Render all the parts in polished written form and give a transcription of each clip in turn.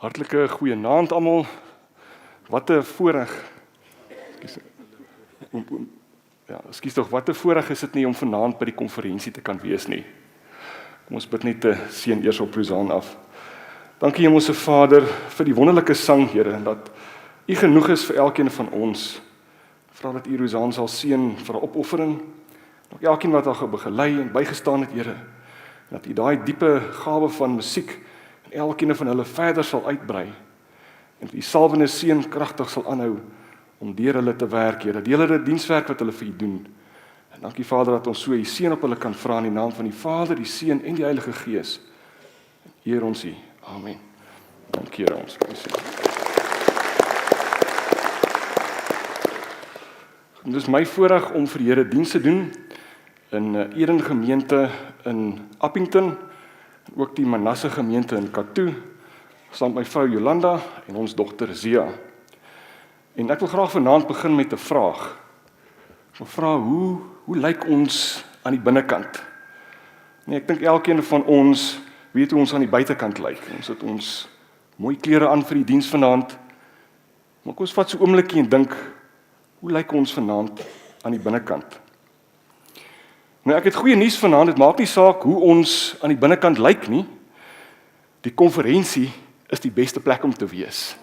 Hartlike goeienaand almal. Wat 'n voorreg. Ekskuus tog, wat 'n voorreg is dit nie om vanaand by die konferensie te kan wees nie. Kom ons bid net 'n seën eers op Rosanne af. Dankie Hemelse Vader vir die wonderlike sang, Here, en dat U genoeg is vir elkeen van ons. Vra dat U Rosanne sal seën vir haar opoffering. Ook elkeen wat haar begelei en bygestaan het, Here. Dat U daai diepe gawe van musiek en elkeen van hulle verder sal uitbrei. En die salwende seën kragtig sal aanhou om deur hulle te werk, Here. Deel hulle dienswerk wat hulle vir U doen. En dankie Vader dat ons so U seën op hulle kan vra in die naam van die Vader, die Seun en die Heilige Gees. Eer ons U. Amen. Dankie Here ons. Dit is my voorreg om vir die Here diens te doen in Eden gemeente in Appington, en ook die Manasse gemeente in Katoo, saam met my vrou Jolanda en ons dogter Zia. En ek wil graag vanaand begin met 'n vraag. Ek wil vra, hoe lyk ons aan die binnekant? Nee, ek dink elkeen van ons weet hoe ons aan die buitekant lyk. Ons het ons mooi klere aan vir die diens vanaand. Maar kom ons vat so 'n oombliekie en dink, hoe lyk ons vanaand aan die binnekant? Nou ek het goeie nuus vanaand, dit maak nie saak hoe ons aan die binnekant lyk nie. Die konferensie is die beste plek om te wees.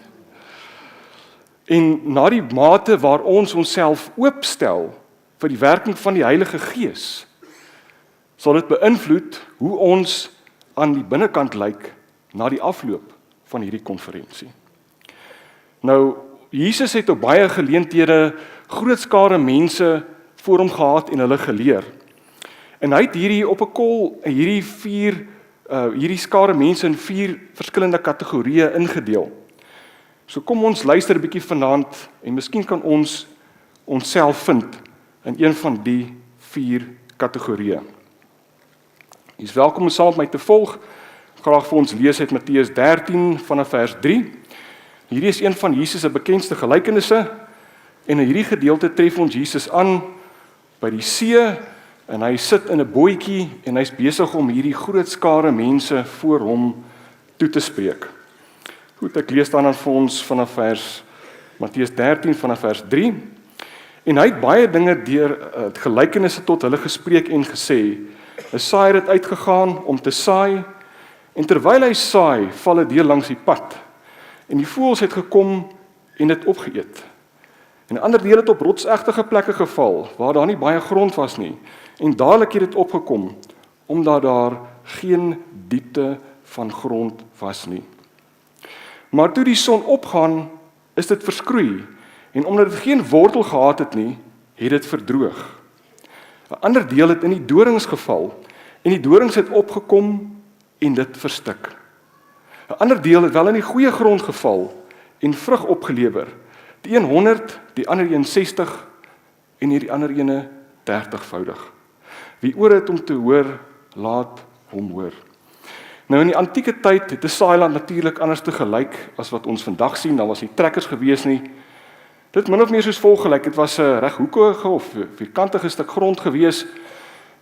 En na die mate waar ons onsself oopstel vir die werking van die Heilige Gees, sal dit beïnvloed hoe ons aan die binnekant lyk na die afloop van hierdie konferensie. Nou, Jesus het op baie geleenthede groot skare mense voor hom gehad en hulle geleer. En hy het hierdie op 'n kol hierdie skare mense in 4 verskillende kategorieë ingedeel. So kom ons luister 'n bietjie vanaand en miskien kan ons onsself vind in een van die 4 kategorieë. Jy is welkom om saam met my te volg. Graag vir ons lees uit Matteus 13 vanaf vers 3. Hierdie is een van Jesus se bekendste gelykenisse en in hierdie gedeelte tref ons Jesus aan by die see en hy sit in 'n bootjie en hy's besig om hierdie groot skare mense voor hom toe te spreek. Goed, ek lees dan vir ons vanaf Matteus 13 vanaf vers 3. En hy het baie dinge deur gelykenisse tot hulle gespreek en gesê. 'n Saaier het uitgegaan om te saai en terwyl hy saai, val 'n deel langs die pad. En die voëls het gekom en dit opgeëet. En 'n ander deel het op rotsegtige plekke geval waar daar nie baie grond was nie. En dadelik het dit opgekom omdat daar geen diepte van grond was nie. Maar toe die son opgaan, is dit verskroei en omdat dit geen wortel gehad het nie, het dit verdroog. 'n Ander deel het in die dorings geval en die dorings het opgekom en dit verstik. 'n Ander deel het wel in die goeie grond geval en vrug opgelewer. Die een 100, die ander een 60 en hierdie ander ene 30voudig. Wie oor het om te hoor, laat hom hoor. Nou in die antieke tyd het 'n saailand natuurlik anders te gelyk as wat ons vandag sien. Daar was nie trekkers gewees nie. Dit min of meer soos volg gelyk. Dit was 'n reghoekige of vierkantige stuk grond gewees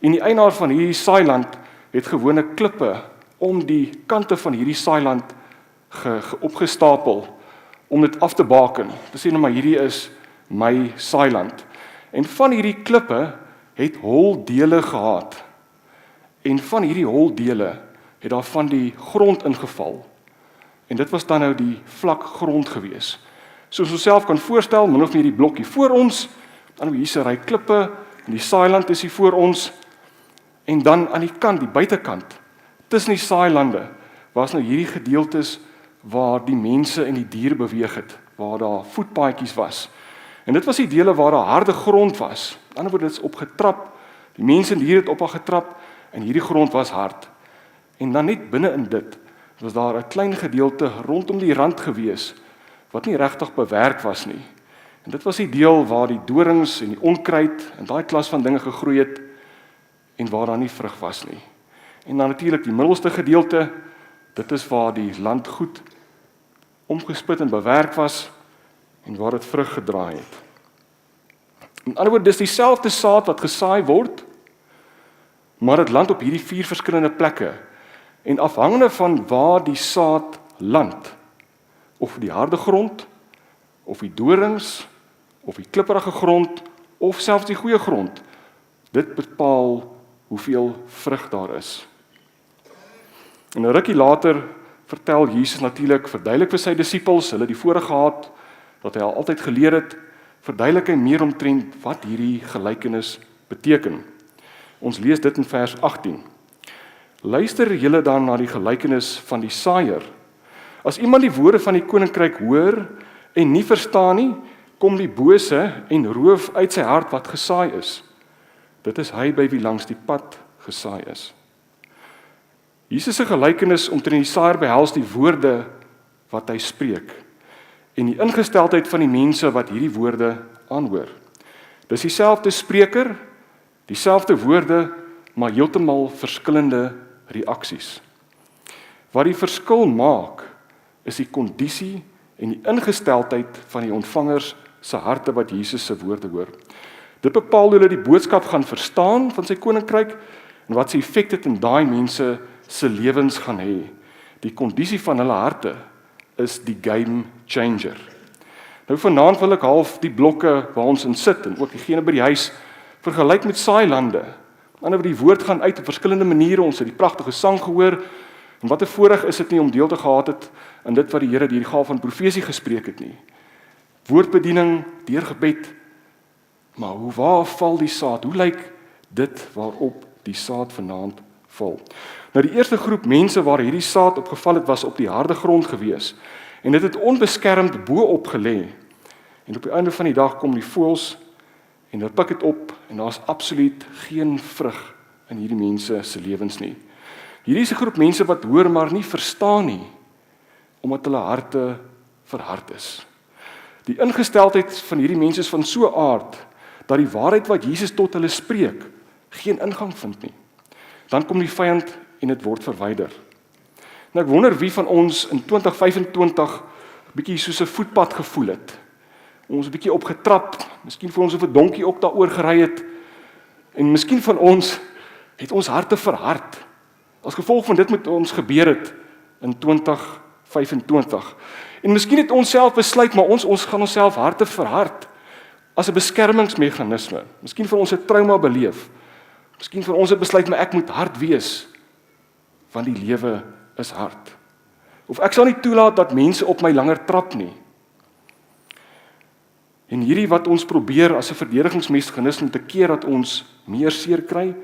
en die eienaar van hierdie saailand het gewone klippe om die kante van hierdie saailand opgestapel om dit af te baken. Te sê nou maar hierdie is my saailand. En van hierdie klippe het holdele gehad. En van hierdie holdele het daar van die grond ingeval. En dit was dan nou die vlak grond gewees. Soos ons self kan voorstel, min of meer die blokkie voor ons, dan hier is 'n ry klippe en die saailand is hier voor ons. En dan aan die kant, die buitekant, tussen die saailande, was nou hierdie gedeeltes waar die mense en die diere beweeg het, waar daar voetpaadjies was. En dit was die dele waar daar harde grond was. Aan die ander woord, dit is opgetrap. Die mense en diere het op haar getrap en hierdie grond was hard. En dan net binne in dit was daar 'n klein gedeelte rondom die rand gewees wat nie regtig bewerk was nie. En dit was die deel waar die dorings en die onkruid en daai klas van dinge gegroei het en waar daar nie vrug was nie. En dan natuurlik die middelste gedeelte, dit is waar die land goed omgespit en bewerk was en waar dit vrug gedraai het. In ander woorde, dis dieselfde saad wat gesaai word, maar dit land op hierdie 4 verskillende plekke. En afhangende van waar die saad land, of die harde grond, of die dorings, of die klipperige grond, of selfs die goeie grond. Dit bepaal hoeveel vrug daar is. En 'n rukkie later vertel Jesus natuurlik, verduidelik vir sy disippels, hulle die voorreg gehad, dat hy al altyd geleer het, verduidelik hy meer omtrent wat hierdie gelykenis beteken. Ons lees dit in vers 18. Luister julle dan na die gelykenis van die saaiër. As iemand die woorde van die koninkryk hoor en nie verstaan nie, kom die bose en roof uit sy hart wat gesaai is. Dit is hy by wie langs die pad gesaai is. Jesus se gelykenis omtrent die saaiër behels die woorde wat hy spreek en die ingesteldheid van die mense wat hierdie woorde aanhoor. Dis dieselfde spreker, dieselfde woorde, maar heeltemal verskillende reaksies. Wat die verskil maak, is die kondisie en die ingesteldheid van die ontvangers se harte wat Jesus se woorde hoor. Dit bepaal hoe hulle die boodskap gaan verstaan van sy koninkryk en wat sy effek dit in daai mense se lewens gaan hê. Die kondisie van hulle harte is die game changer. Nou vanaand wil ek half die blokke waar ons in sit en ook diegene by die huis vergelyk met saailande. Ander die woord gaan uit op verskillende maniere, ons het die pragtige sang gehoor, en wat 'n voorreg is dit nie om deel te gehad het in dit wat die Here deur die gawe van profesie gespreek het nie. Woordbediening, deur gebed, maar waar val die saad? Hoe lyk dit waarop die saad vanaand val? Nou die eerste groep mense waar hierdie saad opgeval het, was op die harde grond gewees, en dit het onbeskermd bo-op gelê, en op die einde van die dag kom die voëls, en hulle pik dit op, en daar is absoluut geen vrug in hierdie mense se lewens nie. Hierdie is 'n groep mense wat hoor maar nie verstaan nie, omdat hulle harte verhard is. Die ingesteldheid van hierdie mense is van so 'n aard, dat die waarheid wat Jesus tot hulle spreek, geen ingang vind nie. Dan kom die vyand en dit word verwyder. Nou ek wonder wie van ons in 2025 bietjie soos 'n voetpad gevoel het. Ons 'n bietjie opgetrap, miskien vir ons of 'n donkie ook daaroor gery het, en miskien van ons het ons harte verhard, as gevolg van dit met ons gebeur het in 2025. En miskien het ons self besluit, maar ons gaan onsself harte verhard, as 'n beskermingsmeganisme. Miskien vir ons 'n trauma beleef, miskien vir ons het besluit, maar ek moet hard wees, want die lewe is hard. Of ek sal nie toelaat dat mense op my langer trap nie. En hierdie wat ons probeer as 'n verdedigingsmeganisme te keer dat ons meer seer kry,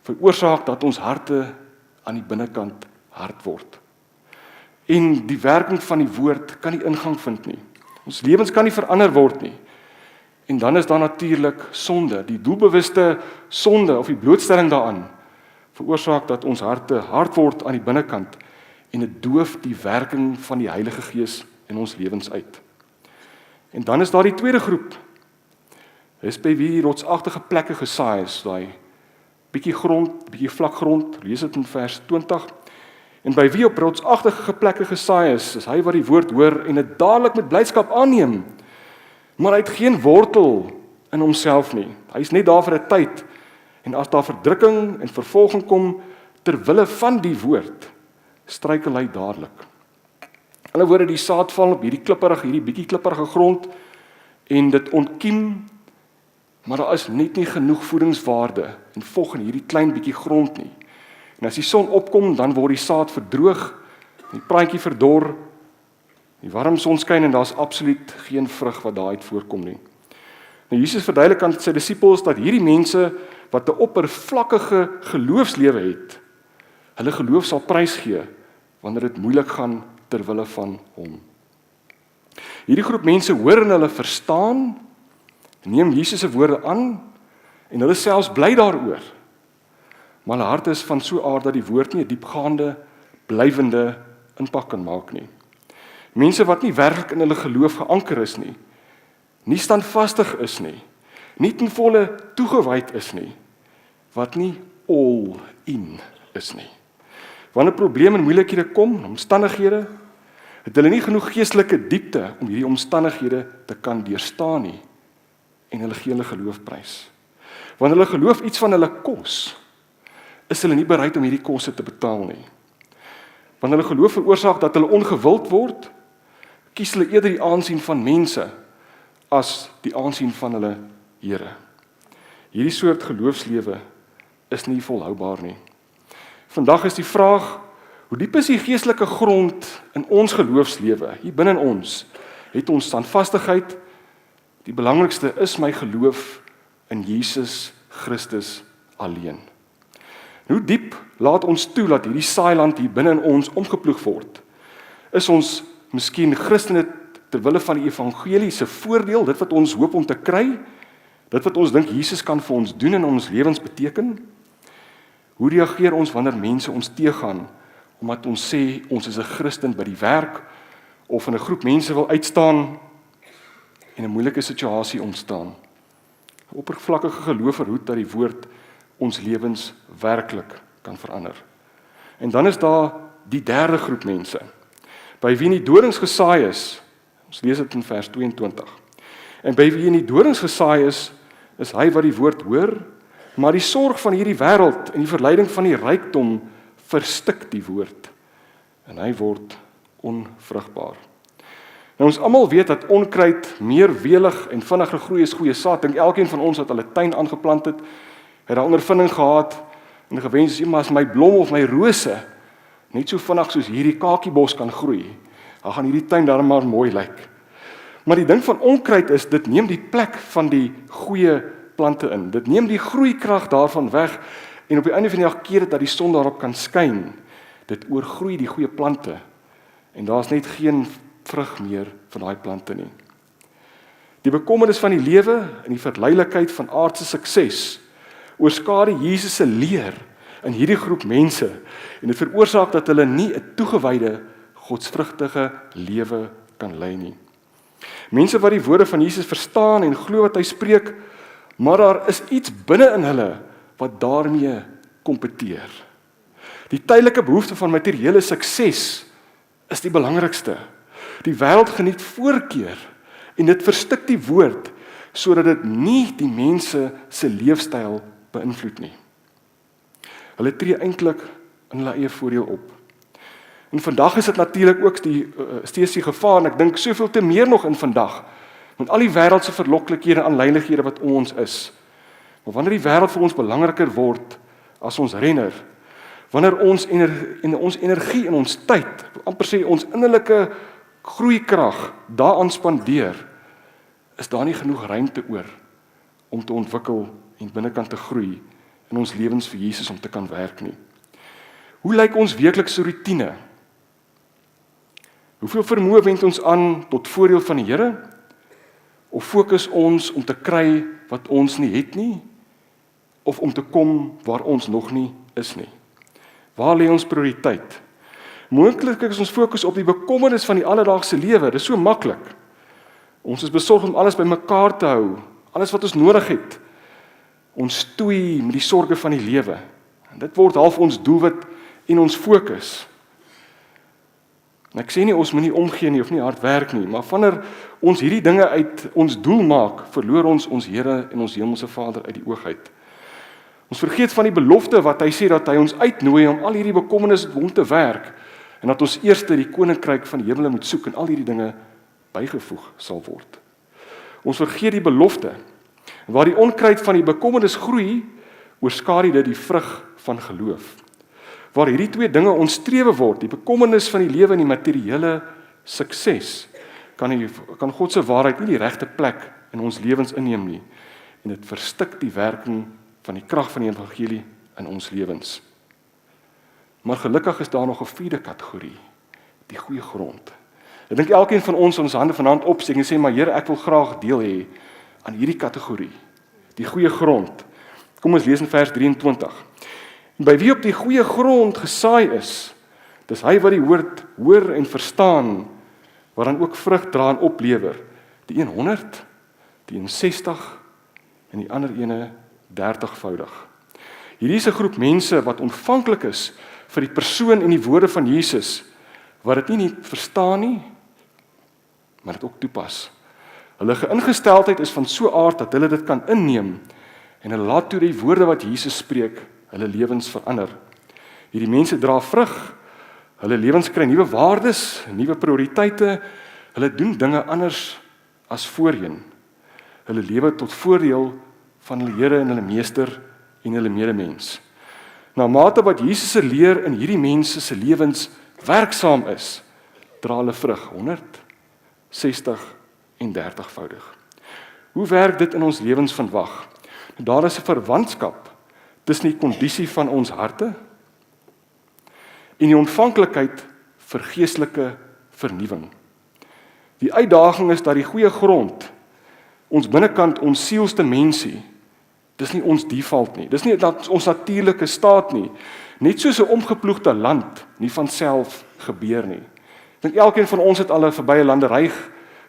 veroorsaak dat ons harte aan die binnekant hard word. En die werking van die woord kan nie ingang vind nie. Ons lewens kan nie verander word nie. En dan is daar natuurlik sonde, die doelbewuste sonde of die blootstelling daaraan, veroorsaak dat ons harte hard word aan die binnekant en dit doof die werking van die Heilige Gees in ons lewens uit. En dan is daar die tweede groep. Dis by wie die rotsagtige plekke gesaai is, daai bietjie grond, bietjie vlak grond, lees dit in vers 20. En by wie op rotsagtige plekke gesaai is hy wat die woord hoor en dit dadelik met blydskap aanneem. Maar hy het geen wortel in homself nie. Hy is net daar vir 'n tyd. En as daar verdrukking en vervolging kom ter wille van die woord, struikel hy dadelik. In 'n woorde, die saad val op hierdie bietjie klipperige grond en dit ontkiem, maar daar is net nie genoeg voedingswaarde en vog in hierdie klein bietjie grond nie. En as die son opkom, dan word die saad verdroog, die plantjie verdor, die warm son skyn en daar's absoluut geen vrug wat daaruit voorkom nie. Nou Jesus verduidelik aan sy disippels dat hierdie mense wat 'n oppervlakkige geloofslewe het, hulle geloof sal prysgee wanneer dit moeilik gaan ter wille van hom. Hierdie groep mense hoor en hulle verstaan, neem Jesus se woorde aan en hulle selfs bly daaroor. Maar hulle hart is van so 'n aard dat die woord nie 'n diepgaande, blywende impak kan maak nie. Mense wat nie werklik in hulle geloof geanker is nie, nie standvastig is nie, nie ten volle toegewyd is nie, wat nie all in is nie. Wanneer probleme en moeilikhede kom, omstandighede, het hulle nie genoeg geestelike diepte om hierdie omstandighede te kan deurstaan nie, en hulle gee hulle geloof prys. Wanneer hulle geloof iets van hulle kos, is hulle nie bereid om hierdie koste te betaal nie. Wanneer hulle geloof veroorsaak dat hulle ongewild word, kies hulle eerder die aansien van mense as die aansien van hulle Here. Hierdie soort geloofslewe is nie volhoubaar nie. Vandag is die vraag, hoe diep is die geestelike grond in ons geloofslewe, hier binne in ons? Het ons standvastigheid? Die belangrikste is my geloof in Jesus Christus alleen. Hoe diep laat ons toe dat hierdie saailand hier binne in ons omgeploeg word? Is ons miskien Christene ter wille van die evangelie se voordeel, dit wat ons hoop om te kry, dit wat ons dink Jesus kan vir ons doen en ons lewens beteken? Hoe reageer ons wanneer mense ons teëgaan, omdat ons sê ons is 'n Christen by die werk, of in 'n groep mense wil uitstaan en 'n moeilike situasie ontstaan? Oppervlakkige geloof verhoed dat die woord ons lewens werklik kan verander. En dan is daar die derde groep mense, by wie in die dorings gesaai is. Ons lees dit in vers 22. En by wie in die dorings gesaai is hy wat die woord hoor, maar die sorg van hierdie wêreld en die verleiding van die rykdom verstik die woord, en hy word onvrugbaar. Nou ons almal weet dat onkruid meer welig en vinniger groei as goeie saad. Dink elkeen van ons wat al 'n tuin aangeplant het, het daar ondervinding gehad en gewens, maar as my blom of my rose net so vinnig soos hierdie kakiebos kan groei, dan gaan hierdie tuin darm maar mooi lyk. Maar die ding van onkruid is, dit neem die plek van die goeie plante in. Dit neem die groeikrag daarvan weg en op die einde van die dag keer dit dat die son daarop kan skyn. Dit oorgroei die goeie plante en daar's net geen vrug meer van daai plante nie. Die bekommernis van die lewe en die verleilikheid van aardse sukses oorskadu Jesus se leer in hierdie groep mense en dit veroorsaak dat hulle nie 'n toegewyde, godsvrugtige lewe kan lei nie. Mense wat die woorde van Jesus verstaan en glo wat hy spreek, maar daar is iets binne in hulle wat daarmee kompeteer. Die tydelike behoefte van materiële sukses is die belangrikste. Die wêreld geniet voorkeur en dit verstik die woord sodat dit nie die mense se leefstyl beïnvloed nie. Hulle tree eintlik in hulle eie voordeel op. En vandag is dit natuurlik ook steeds die gevaar, en ek dink soveel te meer nog in vandag, met al die wêreldse verloklikhede en aanlynighede wat om ons is. Maar wanneer die wêreld vir ons belangriker word as ons renner, wanneer ons energie en ons tyd, amper sê ons innerlike groeikrag daaraan spandeer, is daar nie genoeg ruimte oor om te ontwikkel en binnekant te groei in ons lewens vir Jesus om te kan werk nie. Hoe lyk ons weeklikse roetine? Hoeveel vermoë wend ons aan tot voordeel van die Here? Of fokus ons om te kry wat ons nie het nie? Of om te kom waar ons nog nie is nie? Waar lê ons prioriteit? Moontlik is ons fokus op die bekommernis van die alledaagse lewe. Dit is so maklik. Ons is besorg om alles bymekaar te hou, alles wat ons nodig het. Ons stoei met die sorge van die lewe. En dit word half ons doelwit en ons fokus. En ek sê nie ons moet nie omgee nie of nie hard werk nie, maar wanneer ons hierdie dinge uit ons doel maak, verloor ons Here en ons hemelse Vader uit die oog uit. Ons vergeet van die belofte wat hy sê dat hy ons uitnooi om al hierdie bekommernisse op hom te werk en dat ons eers die koninkryk van die hemele moet soek en al hierdie dinge bygevoeg sal word. Ons vergeet die belofte. Waar die onkruid van die bekommernis groei, oorskadu dit die vrug van geloof. Waar hierdie twee dinge ons strewe word, die bekommernis van die lewe en die materiële sukses, kan God se waarheid nie die regte plek in ons lewens inneem nie en dit verstik die werking van die krag van die evangelie in ons lewens. Maar gelukkig is daar nog 'n vierde kategorie, die goeie grond. Ek dink elkeen van ons hande vanaand opsteek en sê, maar Here, ek wil graag deel hê aan hierdie kategorie, die goeie grond. Kom ons lees in vers 23. By wie op die goeie grond gesaai is, dis hy wat die woord hoor en verstaan, waaraan ook vrug dra en oplewer, die een 100, die een 60 en die ander ene 30voudig. Hierdie is 'n groep mense wat ontvanklik is vir die persoon en die woorde van Jesus, wat dit nie verstaan nie, maar dit ook toepas. Hulle geïngesteldheid is van so aard dat hulle dit kan inneem en hulle laat toe die woorde wat Jesus spreek hulle lewens verander. Hierdie mense dra vrug, hulle lewens kry nuwe waardes, nuwe prioriteite, Hulle doen dinge anders as voorheen. Hulle lewe tot voordeel van hulle Here en hulle Meester en hulle medemens. Na mate wat Jesus se leer in hierdie mense se lewens werksaam is, dra hulle vrug 100, 60 en 30voudig. Hoe werk dit in ons lewens vandag? Daar is 'n verwantskap tussen die kondisie van ons harte en die ontvanklikheid vir geestelike vernuwing. Die uitdaging is dat die goeie grond, ons binnekant, ons sielsdimensie, dis nie ons default nie. Dis nie ons natuurlike staat nie. Net soos 'n omgeploegde land nie van self gebeur nie. Ek dink elkeen van ons het al 'n verbye landery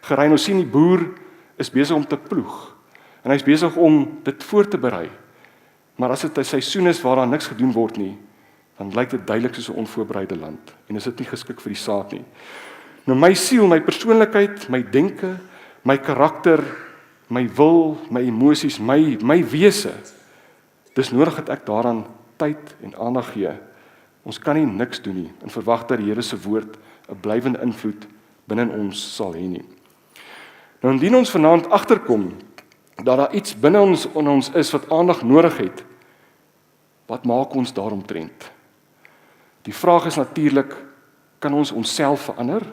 gery en ons sien die boer is besig om te ploeg. En hy's besig om dit voor te berei. Maar as dit 'n seisoen is waar daar niks gedoen word nie, dan lyk dit duidelik soos 'n onvoorbereide land en is dit nie geskik vir die saad nie. Nou my siel, my persoonlikheid, my denke, my karakter, my wil, my emosies, my wese. Dis nodig dat ek daaraan tyd en aandag gee. Ons kan nie niks doen nie en verwag dat die Here se woord 'n blywende invloed binne in ons sal hê nie. Nou indien ons vanaand agterkom dat daar iets binne ons is wat aandag nodig het, wat maak ons daaromtrent? Die vraag is natuurlik, kan ons onsself verander?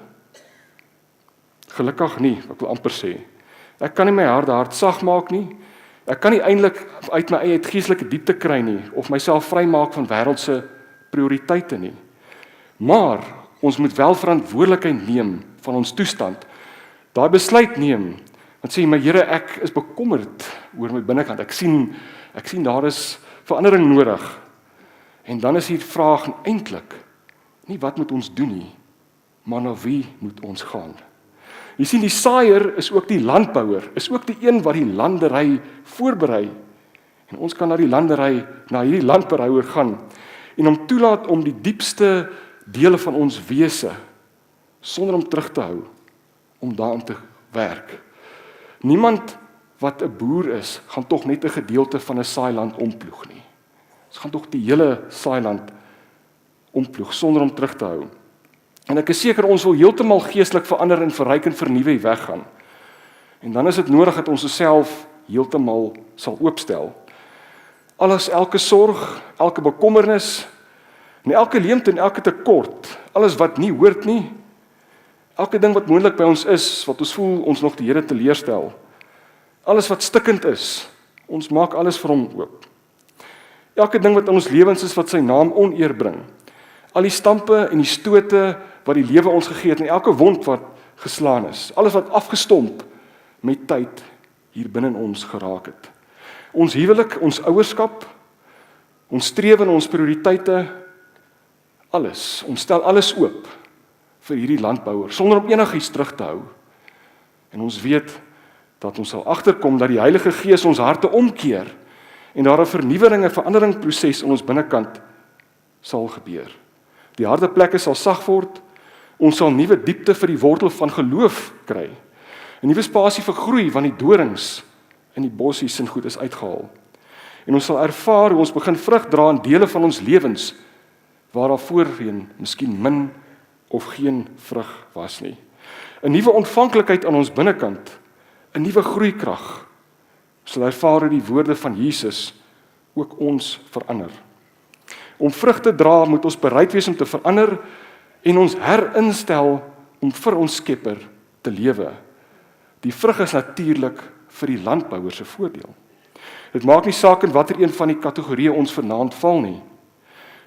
Gelukkig nie, ek wil amper sê. Ek kan nie my hart sag maak nie. Ek kan nie eintlik uit my eie geestelike diepte kry nie of myself vrymaak van wêreldse prioriteite nie. Maar ons moet wel verantwoordelikheid neem van ons toestand. Daai besluit neem. Want sê my Here, ek is bekommerd oor my binnekant. Ek sien daar is verandering nodig. En dan is hier vraag eintlik nie wat moet ons doen nie, maar na wie moet ons gaan? Jy sien, die saaier is ook die landbouer, is ook die een wat die landery voorberei. En ons kan na hierdie landbouer gaan en hom toelaat om die diepste dele van ons wese sonder om terug te hou om daarin te werk. Niemand wat 'n boer is, gaan tog net 'n gedeelte van 'n saailand omploeg nie. Ons gaan tog die hele saailand omploeg sonder om terug te hou. En ek is seker ons wil heeltemal geestelik verander en verryk en vernuwe weggaan. En dan is dit nodig dat ons osself heeltemal sal oopstel. Elke sorg, elke bekommernis, en elke leemte en elke tekort, alles wat nie hoort nie, elke ding wat moontlik by ons is, wat ons voel ons nog die Here teleurstel, alles wat stikkend is, ons maak alles vir hom oop. Elke ding wat in ons lewens is wat sy naam oneer bring, al die stampe en die stote wat die lewe ons gegee het, en elke wond wat geslaan is, alles wat afgestomp met tyd hier binne in ons geraak het. Ons huwelik, ons ouerskap, ons strewe en ons prioriteite, alles, ons stel alles oop vir hierdie landbouer, sonder om enigiets terug te hou. En ons weet dat ons sal agterkom dat die Heilige Gees ons harte omkeer en daar 'n vernuwering en veranderingproses in ons binnekant sal gebeur. Die harde plekke sal sag word, ons sal nuwe diepte vir die wortel van geloof kry, 'n nuwe spasie vir groei want die dorings in die bossies en goed is uitgehaal. En ons sal ervaar hoe ons begin vrug dra in dele van ons lewens waar daar voorheen miskien min of geen vrug was nie. 'n Nuwe ontvanklikheid aan ons binnekant, 'n nuwe groeikrag. Ons sal ervaar hoe die woorde van Jesus ook ons verander. Om vrug te dra moet ons bereid wees om te verander en ons herinstel om vir ons Skepper te lewe. Die vrug is natuurlik vir die landbouer se voordeel. Dit maak nie saak in watter een van die kategorieë ons vanaand val nie.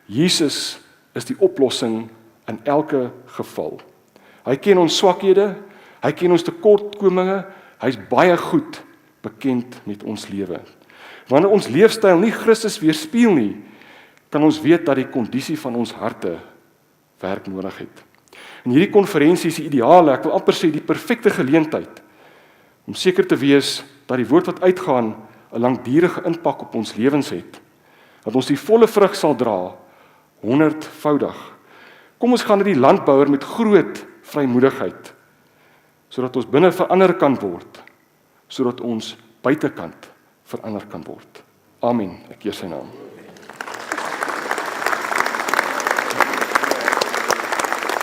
Jesus is die oplossing in elke geval. Hy ken ons swakhede, hy ken ons tekortkominge, hy's baie goed bekend met ons lewe. Wanneer ons leefstyl nie Christus weerspieël nie, kan ons weet dat die kondisie van ons harte werk nodig het. En hierdie konferensie is die ideale, ek wil amper sê die perfekte geleentheid om seker te wees dat die woord wat uitgaan 'n langdurige impak op ons lewens het, dat ons die volle vrug sal dra 100voudig. Kom ons gaan na die landbouer met groot vrymoedigheid, sodat ons binne verander kan word, sodat ons buitekant verander kan word. Amen. Ek eer sy naam.